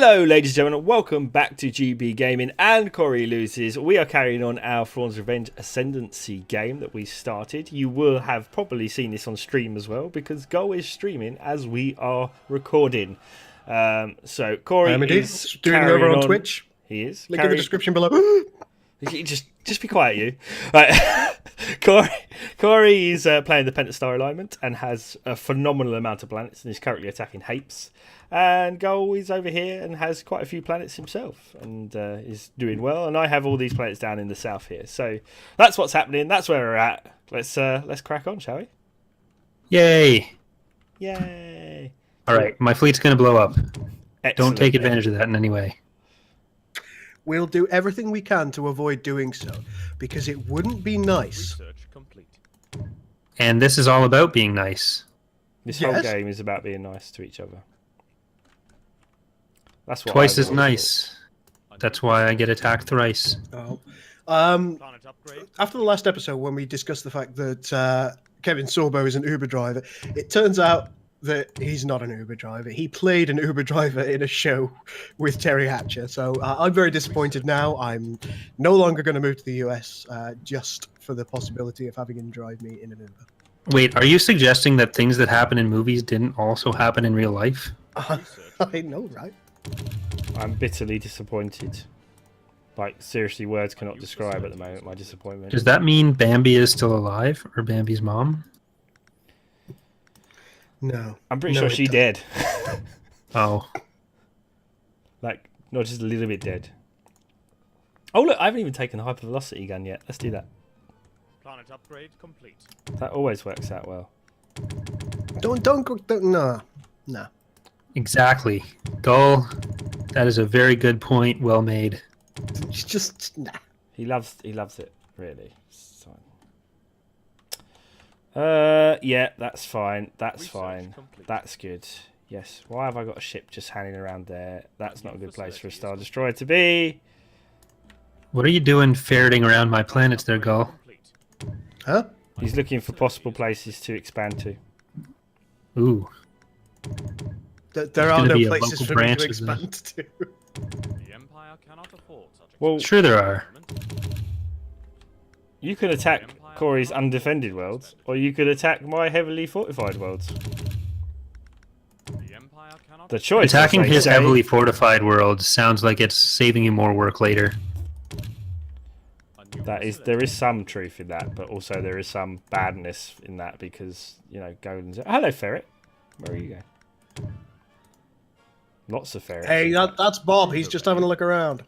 Hello ladies and gentlemen, welcome back to GB Gaming and Corey Loses. We are carrying on our Thrawn's Revenge Ascendancy game that we started. You will have probably seen this on stream as well because Gul is streaming as we are recording. So Corey is doing it over on Twitch. He is. Link in the description below. Just be quiet, you. Right. Corey is playing the Pentastar Alignment and has a phenomenal amount of planets and is currently attacking Hapes. And Gul is over here and has quite a few planets himself and is doing well. And I have all these planets down in the south here. So that's what's happening. That's where we're at. Let's crack on, shall we? Yay! Yay! All right, my fleet's going to blow up. Excellent. Don't take advantage of that in any way. We'll do everything we can to avoid doing so, because it wouldn't be nice. Research complete. And this is all about being nice. This whole game is about being nice to each other. That's what Twice as nice. That's why I get attacked thrice. Oh. After the last episode, when we discussed the fact that Kevin Sorbo is an Uber driver, it turns out that he's not an Uber driver. He played an Uber driver in a show with Terry Hatcher. So I'm very disappointed now. I'm no longer going to move to the US just for the possibility of having him drive me in an Uber. Wait, are you suggesting that things that happen in movies didn't also happen in real life? I know, right? I'm bitterly disappointed. Like, seriously, words cannot describe at the moment my disappointment. Does that mean Bambi is still alive, or Bambi's mom? No. I'm pretty sure she dead. Oh. Like, not just a little bit dead. Oh, look, I haven't even taken the hypervelocity gun yet. Let's do that. Planet upgrade complete. That always works out well. Don't no. Exactly. Gul, that is a very good point. Well made. Just nah. He loves it, really. It's fine. Yeah, that's fine. That's fine. That's good. Yes. Why have I got a ship just hanging around there? That's not a good place for a Star Destroyer to be. What are you doing ferreting around my planets there, Gul? Huh? He's looking for possible places to expand to. Ooh. There are no be a places local for me branch, to isn't expand to. The Empire cannot afford such a Well, Sure there are. you could attack Corey's undefended worlds, or you could attack my heavily fortified worlds. The Empire cannot The choice. Attacking as they his say, heavily fortified world sounds like it's saving you more work later. there is some truth in that, but also there is some badness in that because, you know, Golan's... Hello, Ferret. Where are you going? Lots of ferrets. Hey, that's Bob. He's just having a look around.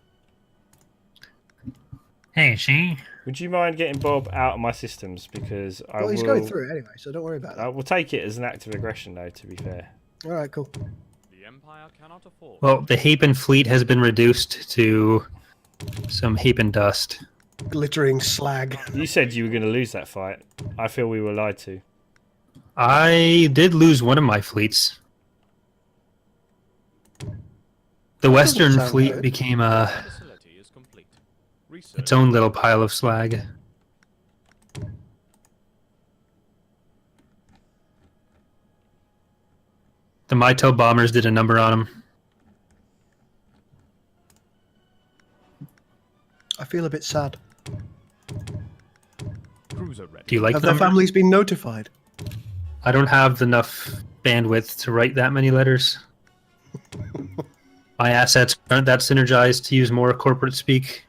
Hey, she. Would you mind getting Bob out of my systems? Because I Well, he's will... going through it anyway, so don't worry about I it. will take it as an act of aggression, though, to be fair. All right, cool. The Empire cannot afford. Well, the Hapen fleet has been reduced to some Hapen dust. Glittering slag. You said you were going to lose that fight. I feel we were lied to. I did lose one of my fleets. The Western sound fleet good. became Facility is complete. Research. its own little pile of slag. The Mito bombers did a number on him. I feel a bit sad. Cruiser ready. Do you like Have their numbers? families been notified? I don't have enough bandwidth to write that many letters. My assets aren't that synergized to use more corporate speak.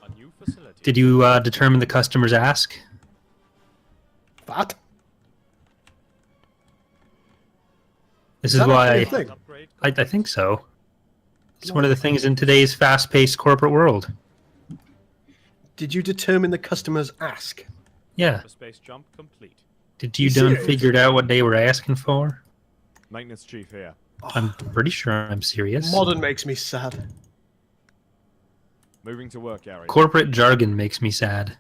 A new facility. Did you determine the customer's ask? What? This Is is that why actually a thing? Upgrade. I think so. It's one of the things in today's fast-paced corporate world. Did you determine the customer's ask? Yeah. The space jump complete. Did you You done serious? figured out what they were asking for? Maintenance chief here. I'm pretty sure I'm serious. Modern makes me sad. Moving to work area. Corporate jargon makes me sad.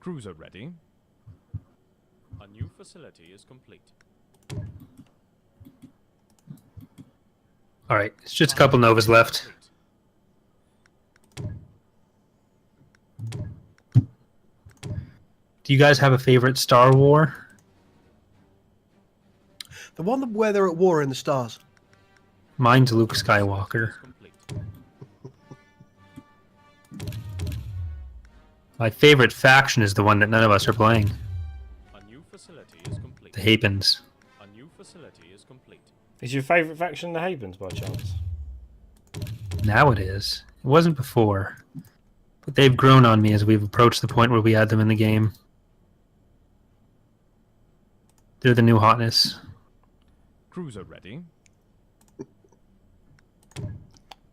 Cruiser ready. A new facility is complete. All right, it's just a couple Novas left. Do you guys have a favorite Star War? The one where they're at war in the stars. Mine's Luke Skywalker. Complete. My favorite faction is the one that none of us are playing. A new facility is complete. The Hapens. A new facility is complete. Is your favourite faction the Havens by chance? Now it is. It wasn't before. But they've grown on me as we've approached the point where we add them in the game. They're the new hotness. Cruiser ready.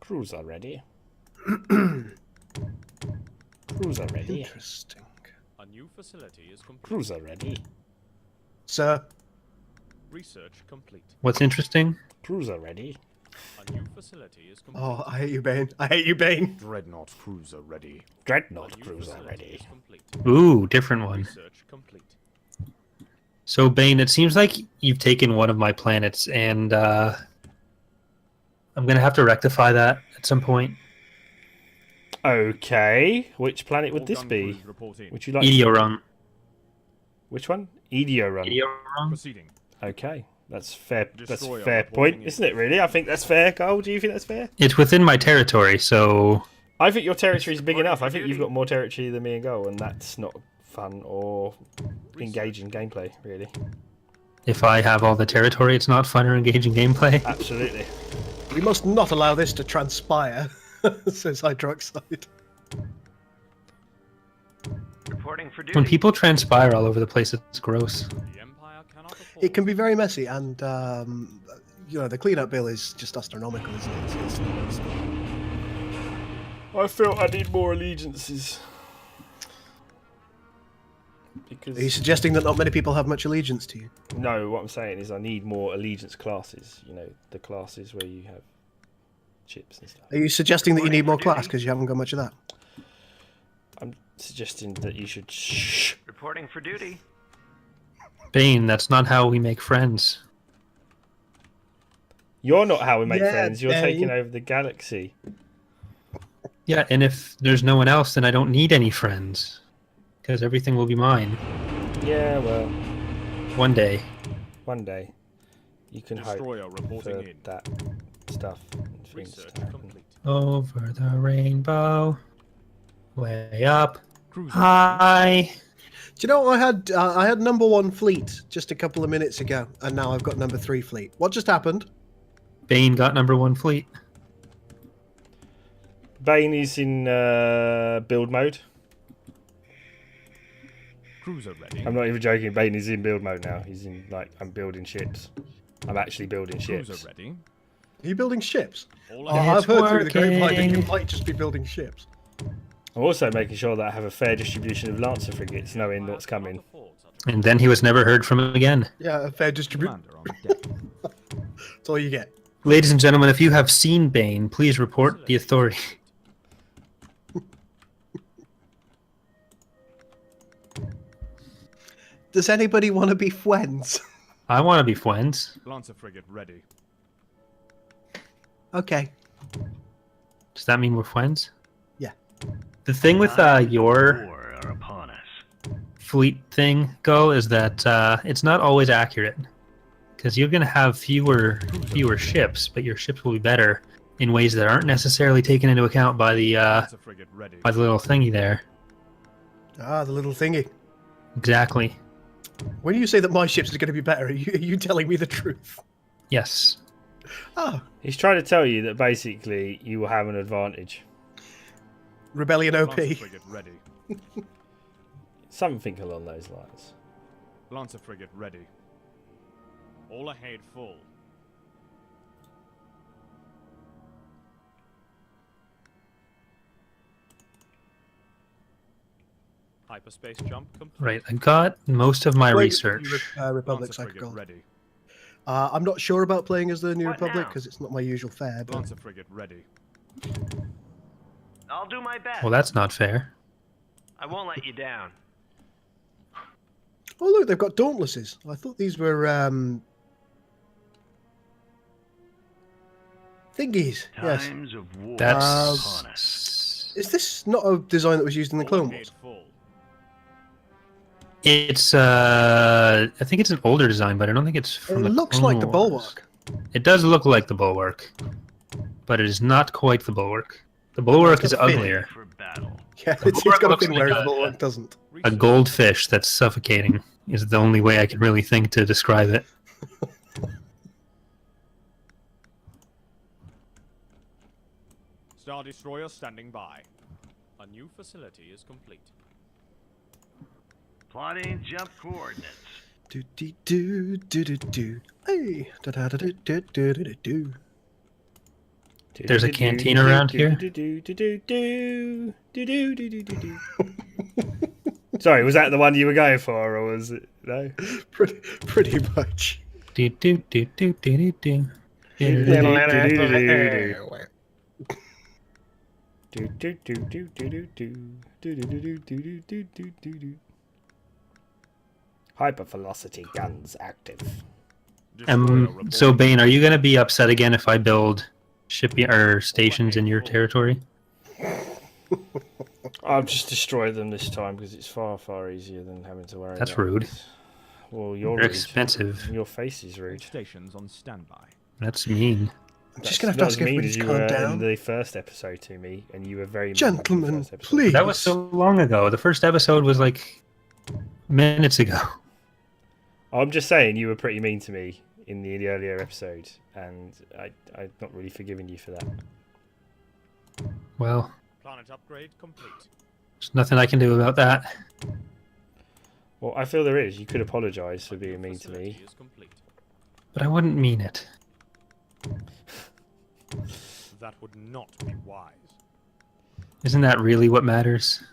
Cruiser ready. Cruiser ready. Interesting. A new facility is complete. Cruiser ready. Sir, Research complete. What's interesting? Cruiser ready. A new facility is complete. oh, I hate you, Bane. I hate you, Bane. Dreadnought cruiser ready. Dreadnought A new cruiser facility ready. is complete. Ooh, different one. Research complete. So, Bane, it seems like you've taken one of my planets, and I'm going to have to rectify that at some point. Okay. Which planet would All this gun be? crews report in. Would you like? Edeorun. Which one? Edeorun. Edeorun? Proceeding. Okay. That's fair. That's Destroyer fair reporting point, in. isn't it? Really? I think that's fair. Cole, do you think that's fair? It's within my territory, so I think your territory is big enough. I think you've got more territory than me and Goal, and that's not fun or engaging gameplay, really. if I have all the territory, it's not fun or engaging gameplay. Absolutely. We must not allow this to transpire, says Hydroxide. Reporting for duty. When people transpire all over the place, it's gross. The Empire cannot afford. It can be very messy, and you know, the cleanup bill is just astronomical, isn't it? It's- I feel I need more allegiances. Because Are you suggesting that not many people have much allegiance to you? no, what I'm saying is I need more allegiance classes. You know, the classes where you have chips and stuff. Are you suggesting that you need more class because you haven't got much of that? I'm suggesting that you should shh. Reporting for duty. Bane, that's not how we make friends. You're not how we make Yeah, friends. You're Dane. taking over the galaxy. Yeah, and if there's no one else, then I don't need any friends. Because everything will be mine. Yeah, well, One day. one day you can Destroyer hope reporting for in. that stuff and things Research to happen. complete. Over the rainbow. Way up. Cruiser High. Do you know I had number 1 fleet just a couple of minutes ago, and now I've got number 3 fleet. What just happened? Bane got number 1 fleet. Bane is in build mode. Cruiser ready. I'm not even joking. Bane is in build mode now. He's in, like, I'm building ships. I'm actually building ships. Cruiser ready. Are you building ships? All Oh, ahead. I've heard through the grapevine that you working. might just be building ships. I'm also making sure that I have a fair distribution of Lancer frigates, knowing Empire what's coming. cannot afford such a And then he was never heard from again. Yeah, a fair distribution. commander on deck. That's all you get. Ladies and gentlemen, if you have seen Bane, please report the authority. Does anybody want to be friends? I want to be friends. Lancer frigate ready. Okay. Does that mean we're friends? Yeah. The thing with your War are upon us. fleet thing, Go, is that it's not always accurate. Because you're going to have fewer ships, but your ships will be better in ways that aren't necessarily taken into account by the Lancer frigate ready. little thingy there. Ah, the little thingy. Exactly. When you say that my ships are going to be better, are you telling me the truth? Yes. Oh, He's trying to tell you that basically you will have an advantage. Rebellion OP. Lancer frigate ready. Something along those lines. Lancer frigate ready. All ahead full. Hyperspace jump complete. Right. I got most of my Wait, research. Republic Lancer frigate Cycle. ready. I'm not sure about playing as the New What Republic now? because it's not my usual fare. But Lancer frigate ready. I'll do my best. Well, that's not fair. I won't let you down. oh look, they've got Dauntlesses. I thought these were thingies. Yes. Times of war That's upon us. Is this not a design that was used in the All Clone ahead Wars? full. It's I think it's an older design, but I don't think it's It from the looks Clone like the Wars. Bulwark. It does look like the Bulwark, but it is not quite the Bulwark. The Bulwark is got fin. uglier. For battle. Yeah, The it's Bulwark got a looks fin like where a- the Bulwark doesn't. A goldfish that's suffocating is the only way I can really think to describe it. Star Destroyer standing by. A new facility is complete. Plotting jump coordinates. Do do do do do do. Hey, da da da do do do do do. There's a canteen around here? Sorry, was that the one you were going for, or was it no? Pretty much. Do do do do do do do. Hypervelocity guns active. So Bane, are you going to be upset again if I build shipping or stations in your territory? I'll just destroy them this time because it's far easier than having to worry. That's about rude. this. Well, you're They're rude. expensive. Your face is rude. Stations on standby. That's mean. I'm just gonna have to ask everybody to calm in down. the first episode to me, and you were very mean in the Gentlemen, first episode. please. That was so long ago. The first episode was like minutes ago. I'm just saying you were pretty mean to me in the earlier episode, and I'm not really forgiving you for that. Well, Planet upgrade complete. there's nothing I can do about that. Well, I feel there is. You could apologise for being mean to Facility me. is complete. But I wouldn't mean it. That would not be wise. Isn't that really what matters?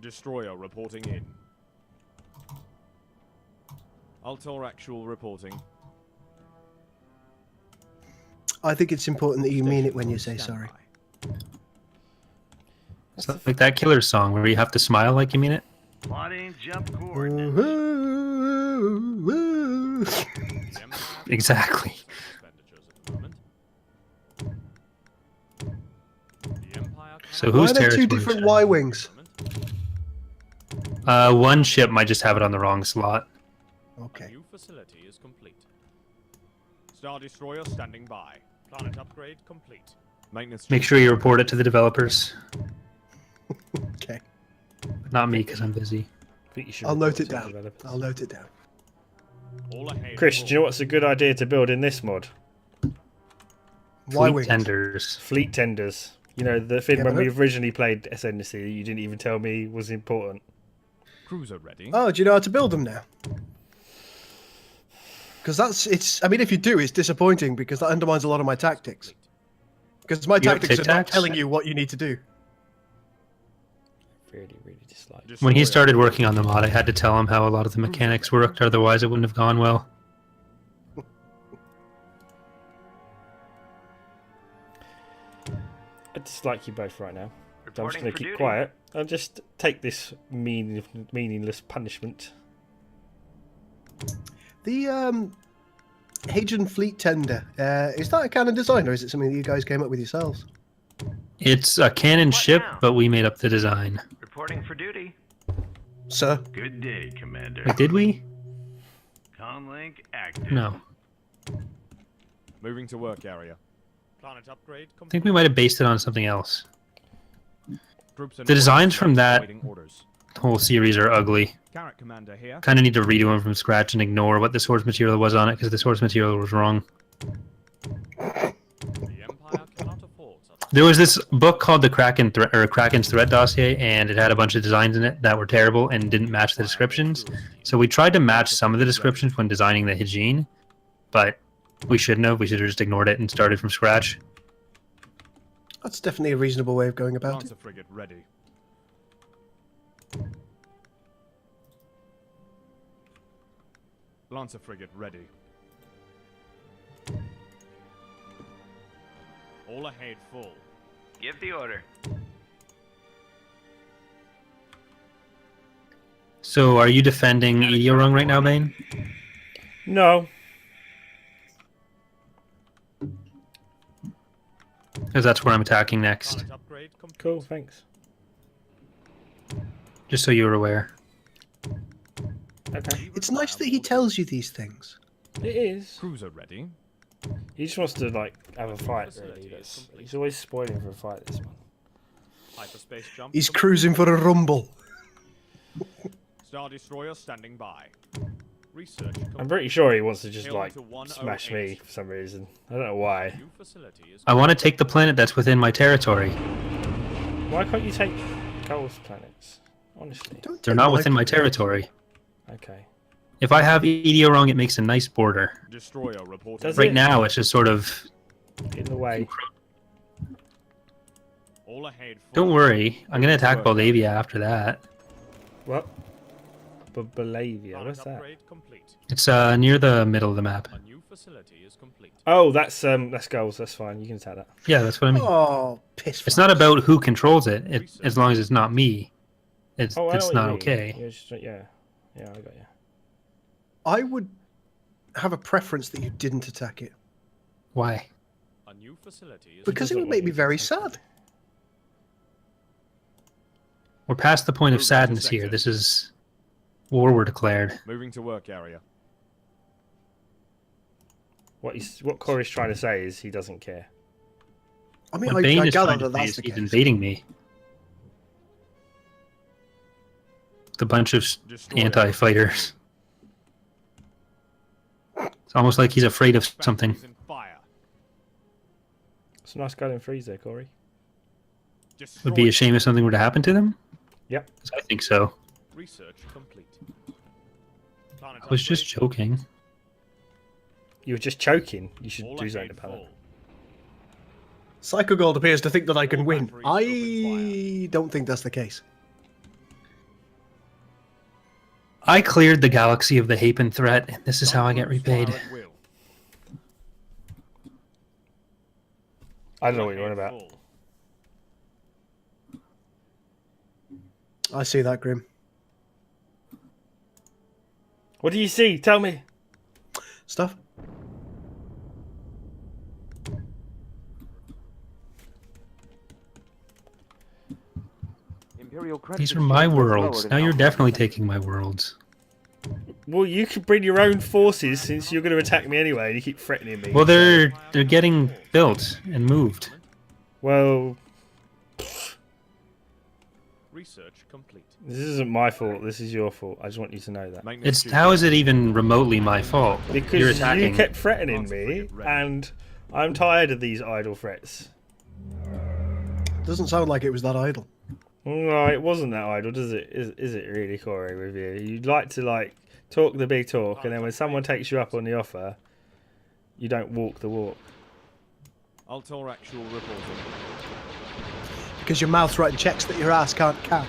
Destroyer reporting in. Altor actual reporting. I think it's important that you mean it when you say sorry. It's like that Killer song where you have to smile like you mean it. Plotting jump coordinates. The Empire Exactly. expenditures at the moment. The Empire So Why whose are there two territory? different Y-wings? One ship might just have it on the wrong slot. Okay. New facility is complete. Star Destroyer standing by. Planet upgrade complete. Maintenance. Make sure you report it to the developers, Okay. but not me because I'm busy. I think you should I'll report note it to the down. developers. I'll note it down. All ahead. Chris, do you know what's a good idea to build in this mod? Fleet Y-wings. tenders. Fleet tenders. You know, the thing Yeah, when but- we originally played Ascendancy, you didn't even tell me was important. Cruiser ready. Oh, do you know how to build them now? Because I mean, if you do, it's disappointing because that undermines a lot of my tactics. Because my You have tactics are not tic-tacs? telling you what you need to do. Really dislike. When he Destroyer started working on the mod, I had to tell him how a lot of the mechanics worked, otherwise it wouldn't have gone well. I dislike you both right now. So I'm just Reporting going for to keep duty. quiet and just take this meaningless punishment. The Hagen Fleet Tender, is that a canon design or is it something that you guys came up with yourselves? It's a cannon What ship, now? but we made up the design. Reporting for duty. Sir? Good day, Commander. Wait, did we? Comlink active. No. moving to work area. Planet upgrade I complete. think we might have based it on something else. Groups in The designs from that- awaiting orders. The whole series are ugly. Carrot commander here. Kind of need to redo them from scratch and ignore what the source material was on it, because the source material was wrong. The Empire cannot afford such. There was this book called the Kraken's Threat Dossier, and it had a bunch of designs in it that were terrible and didn't match the descriptions. So we tried to match some of the descriptions when designing the Hijin, but we shouldn't have. We should have just ignored it and started from scratch. That's definitely a reasonable way of going about it. Lancer frigate ready. Lancer frigate ready. All ahead full. Give the order. So are you defending Eorung right now, Bane? No. Because that's where I'm attacking next. Planet upgrade complete. Cool, thanks. Just so you're aware. Okay. It's nice that he tells you these things. It is. Cruiser ready. He just wants to like have a fight. Really, he's always spoiling for a fight. This one. Hyperspace jump. He's cruising for a rumble. Star Destroyer standing by. Research. I'm pretty sure he wants to just Hail like to 108. smash me for some reason. I don't know why. New facility is I want to take the planet that's within my territory. Why can't you take Gul's planets? Honestly. Don't They're take not my- within my territory. Okay. If I have EDO wrong, it makes a nice border. Destroyer reporting. Does Right it? now, it's just sort of... In the way. All ahead. Don't worry, I'm going to attack Baldavia after that. What? Belavia. Planet What's that? upgrade complete. It's near the middle of the map. A new facility is complete. Oh, that's Gul's. That's fine. You can attack that. Yeah, that's what I mean. Oh, piss. It's not about who controls it, as long as it's not me. It's Oh, I know what you not mean. okay. You're just, yeah. Yeah, I got you. I would have a preference that you didn't attack it. Why? A new facility is Because it would make me very sad. We're past the point of Move into sadness here. sector. This is war were declared. moving to work area. What Corey's trying to say is he doesn't care. I mean, What Bane I is gather trying to that say that's is the he's case. invading me. The bunch of Destroyer anti-fighters. It's almost like he's afraid of something. Factories in fire. It's a nice guy in freeze there, Corey. Would be a shame if something were to happen to them. Yep. I think so. Research complete. Planet I was just upgrade. joking. You were just choking. You should All do something ahead about it. full. Psycho Gold appears to think that I can All win. batteries open I don't think that's the case. I cleared the galaxy of the Hapen threat, and this is how I get Gunboats fire repaid. at will. I don't know All what you're on ahead about. full. I see that, Grim. What do you see? Tell me. Stuff. These are my worlds. Now you're definitely taking my worlds. Well, you can bring your own forces since you're going to attack me anyway, and you keep threatening me. Well, they're getting built and moved. Well, Research complete. this isn't my fault. This is your fault. I just want you to know that. Maintenance It's how is it even remotely my fault? Because You're you attacking. kept threatening me, and I'm tired of these idle threats. Doesn't sound like it was that idle. No, it wasn't that idle, does it? Is it really, Corey, with you? You'd like to, like, talk the big talk, and then when someone takes you up on the offer, you don't walk the walk. Altor actual reporting. Because your mouth's writing checks that your ass can't cash.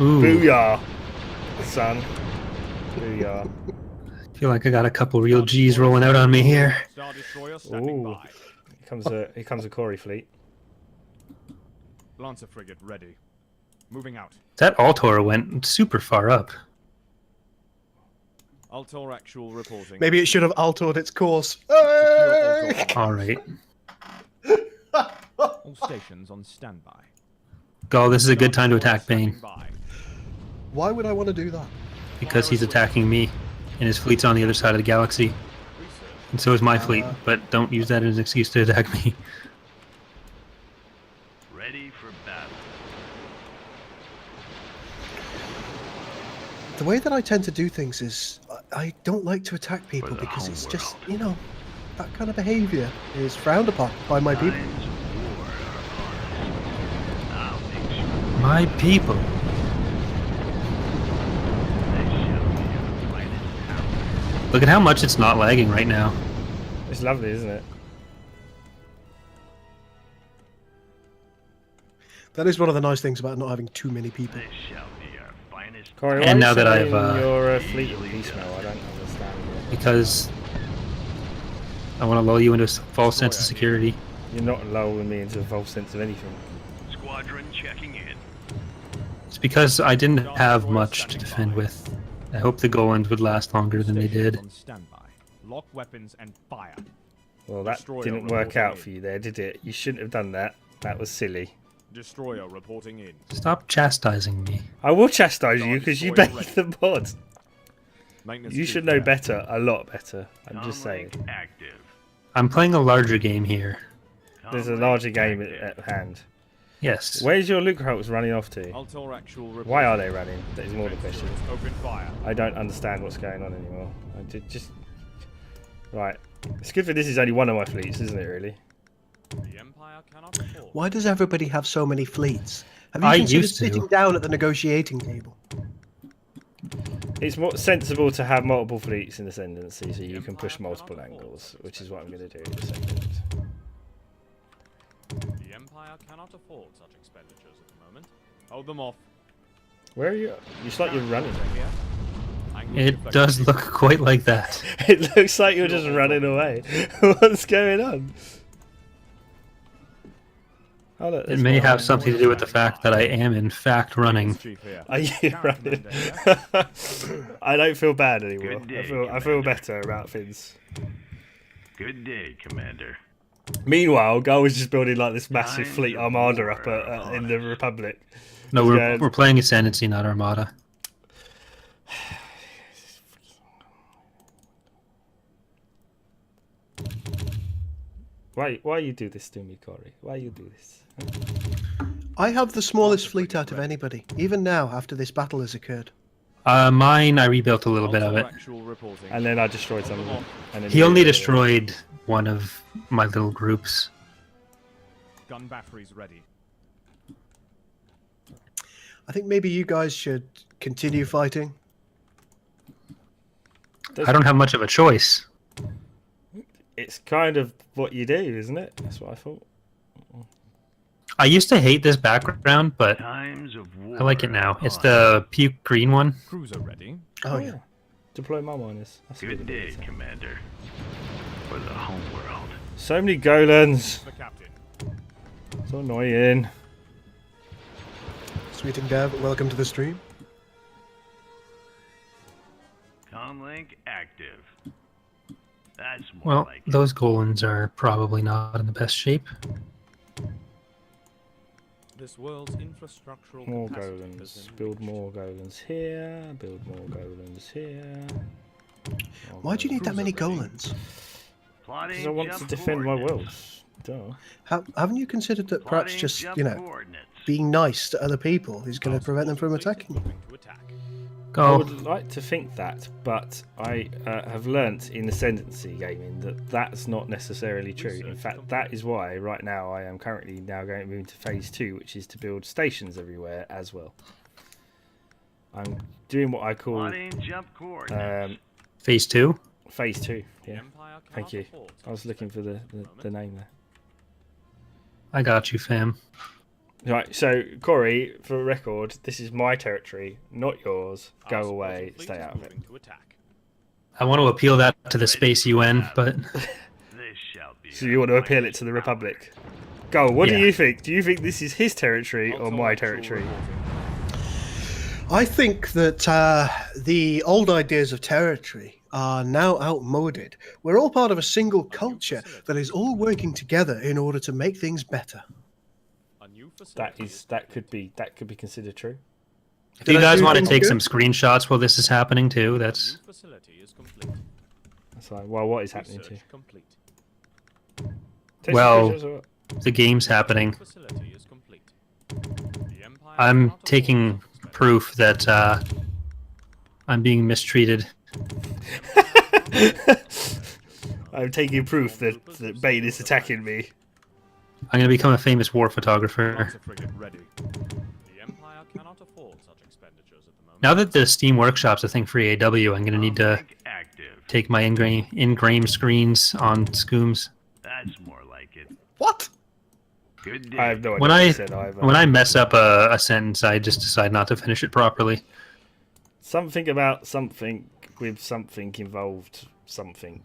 Ooh, Booyah, son. Booyah. I feel like I got a couple real G's rolling out on me here. Star Destroyer standing Ooh. by. Here comes a Corey fleet. Lancer frigate ready. Moving out. That Altor went super far up. Altor actual reporting. Maybe it should have altered its course. Secure Altor. All right. All stations on standby. Gul, this is a good time to attack Standing Bane, by. Why would I want to do that? because he's attacking me, and his fleet's on the other side of the galaxy, Research. and so is my fleet, but don't use that as an excuse to attack me. Ready for battle. The way that I tend to do things is I don't like to attack people For the because it's just, homeworld. you know, that kind of behavior is frowned upon by my people. Lines of war are ours. I'll make sure My people. they shall be our finest hour. Look at how much it's not lagging right now. It's lovely, isn't it? That is one of the nice things about not having too many people. They shall be our finest. Corey, why And are now you that sending I've, your fleet in piecemeal, I don't understand it. Because I want to lull you into a false sense of security. You're not lulling me into a false sense of anything. Squadron checking in. It's because I didn't have much to defend with. I hope the Golans would last longer than they Stations did. on standby. Lock weapons and fire. Well, that Destroyer didn't work reporting out in. for you there, did it? You shouldn't have done that. That was silly. Destroyer reporting in. Stop chastising me. I will chastise you because you Destroyer made the mod. Maintenance You crew should know prepared. better, a lot better. I'm just saying. Comlink active. I'm playing a larger game here. There's a Comlink larger game active. at hand. Yes. Where's your loot crates running off to? Altor actual Why are reporting. they running? That is more the question. Open fire. I don't understand what's going on anymore. I did just... Right. It's good for this is only one of my fleets, isn't it, really? The Empire cannot afford. Why does everybody have so many fleets? Have you I considered used to. sitting down at the negotiating table? It's more sensible to have multiple fleets in Ascendancy so you can push multiple angles, which is what I'm going to do in a second. The Empire cannot afford such expenditures at the moment. Hold them off. Where are you? It's like you're running. Here. Angling It deflection. does look quite like that. It looks like you're just running away. What's going on? Oh, look, It there's may more. have something to do with the fact that I am in fact running. Chief here. Are you Captain running? Commander here. I don't feel bad anymore. Good day, I feel Commander. better about things. Good day, Commander. Meanwhile, Gul was just building like this massive Times fleet of armada war up are in the upon us. Republic. No, Yeah. we're playing Ascendancy, not Armada. Why you do this to me, Corey? Why you do this? I have the smallest fleet out of anybody, even now after this battle has occurred. Mine, I rebuilt a little bit of Altor it. actual reporting. And then I destroyed some of them. And then He only destroyed one of my little groups. Gun batteries ready. I think maybe you guys should continue fighting. I don't have much of a choice. It's kind of what you do, isn't it? That's what I thought. I used to hate this background, but Times of war. I like it now. are It's upon the puke green one. Cruiser ready. Oh, yeah. Deploy my miners. That's a Good day, ability. Commander. For the homeworld. So many Golans. The captain. So annoying. Sweet and Dev, welcome to the stream. Comlink active. That's more Well, like it. those Golans are probably not in the best shape. This world's infrastructural More capacity has Golans. been Build reached. more Golans here. Build more Golans here. More Why do you need that many Cruiser ready. Golans? Plotting Because I want to jump defend my coordinates. worlds. Duh. Haven't you considered that perhaps Plotting just, jump you know, coordinates. being nice to other people is going to prevent them from Fleet is attacking you? moving to attack. I Go. would like to think that, but I have learnt in Ascendancy gaming that that's not necessarily true. In fact, that is why right now I am currently now going to move into phase 2, which is to build stations everywhere as well. I'm doing what I call Plotting jump coordinates. Phase 2. phase 2. The Yeah, Empire thank cannot you. afford I was looking for the name there. I got you, fam. Right, so Corey, for record, this is my territory, not yours. Our Go supporting away, fleet stay is out of it. moving to attack. I want to appeal that to the Space UN, but This shall be So you want to appeal it to the Republic? Go. What do Yeah. you think? Do you think this is his territory or Altor my actual territory? reporting. I think that the old ideas of territory are now outmoded. We're all part of a single culture that is all working together in order to make things better. A new facility That could be considered true. if Did you I guys do want to things take good? some screenshots while this is happening too, that's... new facility is complete. That's like, well, what is happening to you? Research complete. Take Well- some pictures or what? The game's happening. Facility is complete. The Empire I'm cannot afford taking such expense. proof that I'm being mistreated. I'm taking proof that Bane is attacking me. I'm going to become a famous war photographer. Lancer frigate ready. The Empire cannot afford such expenditures at the moment. Now that the Steam Workshop's a thing for AW, I'm going to need to Comlink active. take my in-game screens on Scooms. That's more like it. What? Good day. I have no idea When what I you said either. when I mess up a sentence, I just decide not to finish it properly. Something about something with something involved, something,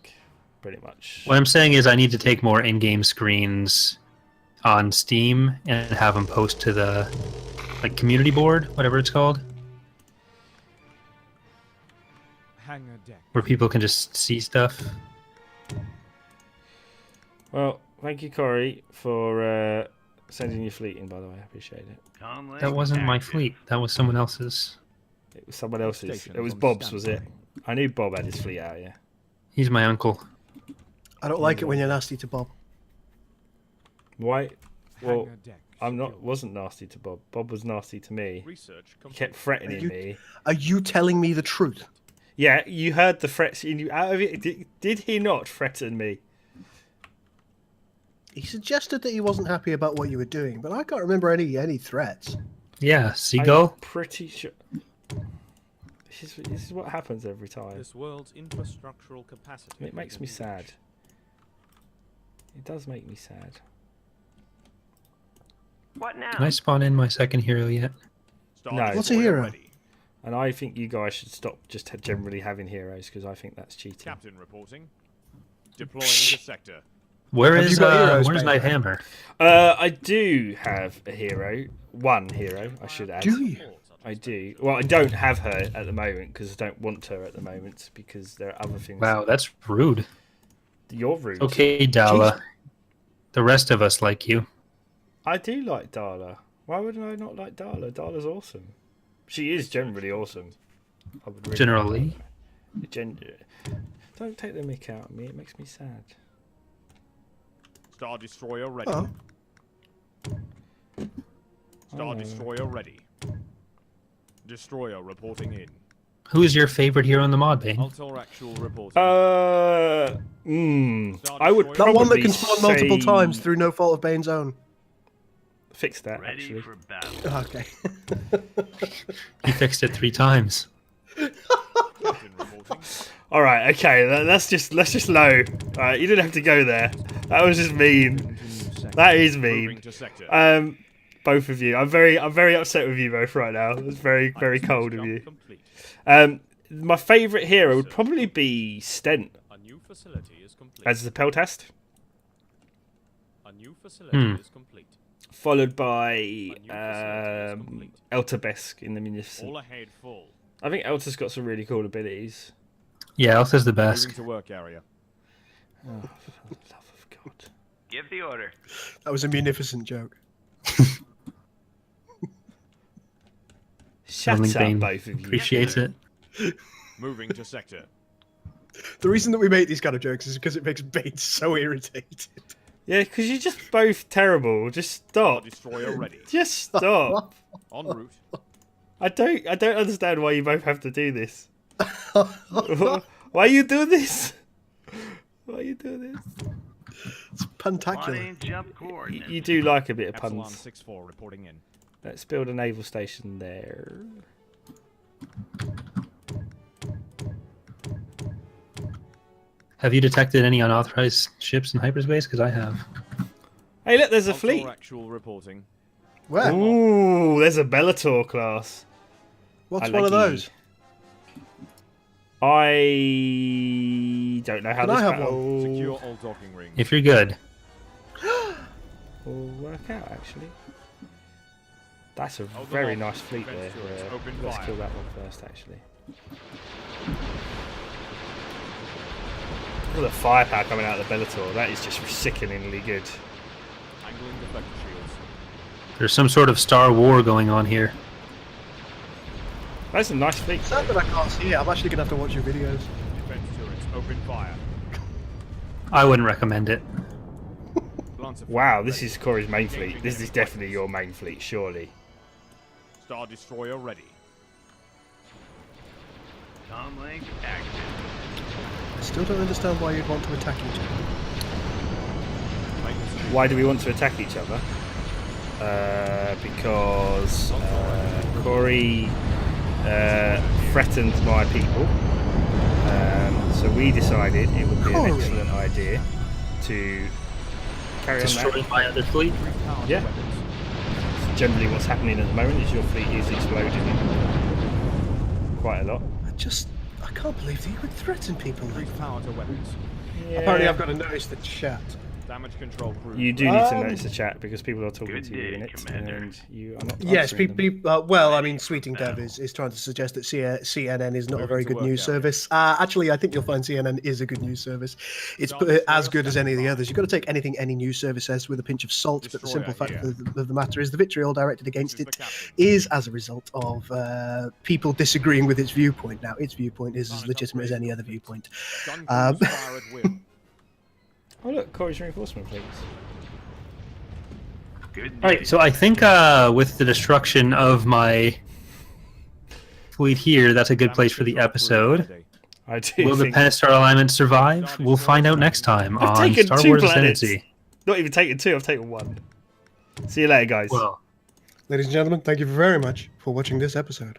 pretty much. What I'm saying is I need to take more in-game screens on Steam and have them post to the community board, whatever it's called, Hangar deck. where people can just see stuff. Well, thank you, Corey, for Sending your fleet in, by the way. I appreciate it. That wasn't my fleet. That was someone else's. It was someone else's. Station It was on Bob's, was it? standby. I knew Bob had his fleet out, yeah. He's my uncle. I don't like it when you're nasty to Bob. Why? Well, Hangar deck I'm secure. not. Wasn't nasty to Bob. Bob was nasty to me. Research He complete. kept threatening You- me. Are you telling me the truth? Yeah, you heard the threats. You out of it. Did he not threaten me? He suggested that he wasn't happy about what you were doing, but I can't remember any threats. Yeah, Seagull. I'm pretty sure. This is what happens every time. This world's infrastructural capacity. It makes is me huge. sad. It does make me sad. What now? Can I spawn in my second hero yet? Star No. What's a Destroyer hero? ready. And I think you guys should stop just generally having heroes because I think that's cheating. Captain reporting. Deploying to sector. Where Have you is got heroes, where's mate? Nighthammer? I do have a hero. One hero, I should add. Do you? I do. Well, I don't have her at the moment because I don't want her at the moment because there are other things. Wow, that's rude. You're rude. Okay, Dala. The rest of us like you. I do like Darla. Why wouldn't I not like Darla? Darla's awesome. She is generally awesome. I would really Generally. Don't take the mick out of me. It makes me sad. Star Destroyer ready. Oh, Star Destroyer ready. Destroyer reporting in. Who is your favorite hero in the mod, Bane? Altor actual reporting. I would that probably one that can spawn multiple say- times through no fault of Bane's own. Fix that Ready actually. for battle. Okay. He fixed it 3 times. Captain reporting. All right, okay. Let's just low. All right, you didn't have to go there. That was just mean. Continue sector. That is Moving mean. to sector. Both of you. I'm very upset with you both right now. It's very cold of Jump you. complete. My favourite hero would probably be Stent A new facility is complete. as the Peltast, A new facility is complete. followed by new facility is complete. Eltabesk in the Munificent. All ahead full. I think Elta's got some really cool abilities. Yeah, Elsa's the Moving best. to work area. Oh, for the love of God. Give the order. That was a munificent joke. Shut Only up, Bane both of you. appreciates it. Moving to sector. The reason that we make these kind of jokes is because it makes Bane so irritated. Yeah, because you're just both terrible. Just Star stop. Destroyer ready. Just stop. En route. I don't understand why you both have to do this. Why you do this? Why you do this? It's pentacular. Plotting jump coordinates. You do like a bit of Epsilon puns. 6-4 reporting in. Let's build a naval station there. Have you detected any unauthorized ships in hyperspace? Because I have. Hey, look, there's a Altor fleet. actual reporting. Where? Ooh, there's a Bellator class. What's I one of like those? I don't know how Can this I have battle Secure all docking rings. If you're good. will work out, actually. That's a Hold the very line. nice fleet Defense there. turrets, open Let's fire. kill that one first, actually. Look at the firepower coming out of the Bellator. That is just sickeningly good. Angling deflector shields. There's some sort of Star War going on here. That's a nice fleet. It's sad that I can't see it. I'm actually going to have to watch your videos. Defense turrets. Open fire. I wouldn't recommend it. Lancer Wow, fleet this ready. is Corey's main fleet. Engaging This is enemy definitely fighters. your main fleet, surely. Star Destroyer ready. Tom link active. I still don't understand why you'd want to attack each other. Why do we want to attack each other? Because Corey threatened my people. So we decided it would be an Corey. excellent idea to carry on Destroying that. my other fleet. Powered Yeah. weapons. Generally what's happening at the moment is your fleet is exploding quite a lot. I can't believe that you would threaten people like Increased that. power to weapons. Yeah. Apparently I've got to notice the chat. Damage control crew. You do need to notice the chat because people are talking Good to you in day, it, Commander. and you are not. Yes, answering them. people. Well, I mean, Sweeting Dev is trying to suggest that CNN is not a Moving very to good work news area. service. Actually, I think you'll find CNN is a good news service. It's as good as any of the others. You've got to take anything any news service says with a pinch of salt. But the simple fact of the matter is, the vitriol directed against it is as a result of people disagreeing with its viewpoint. Now, its viewpoint is as legitimate as any other viewpoint. Gun crews fire at will. Oh look, Corey's reinforcement, please. Good All right, so I think with the destruction of my fleet here, that's a good place for the episode. I do. Will the think... Pentastar Alignment survive? We'll find out next time I've on taken Star 2 Wars planets. Ascendancy. Not even taken 2. I've taken 1. See you later, guys. Well. Ladies and gentlemen, thank you very much for watching this episode.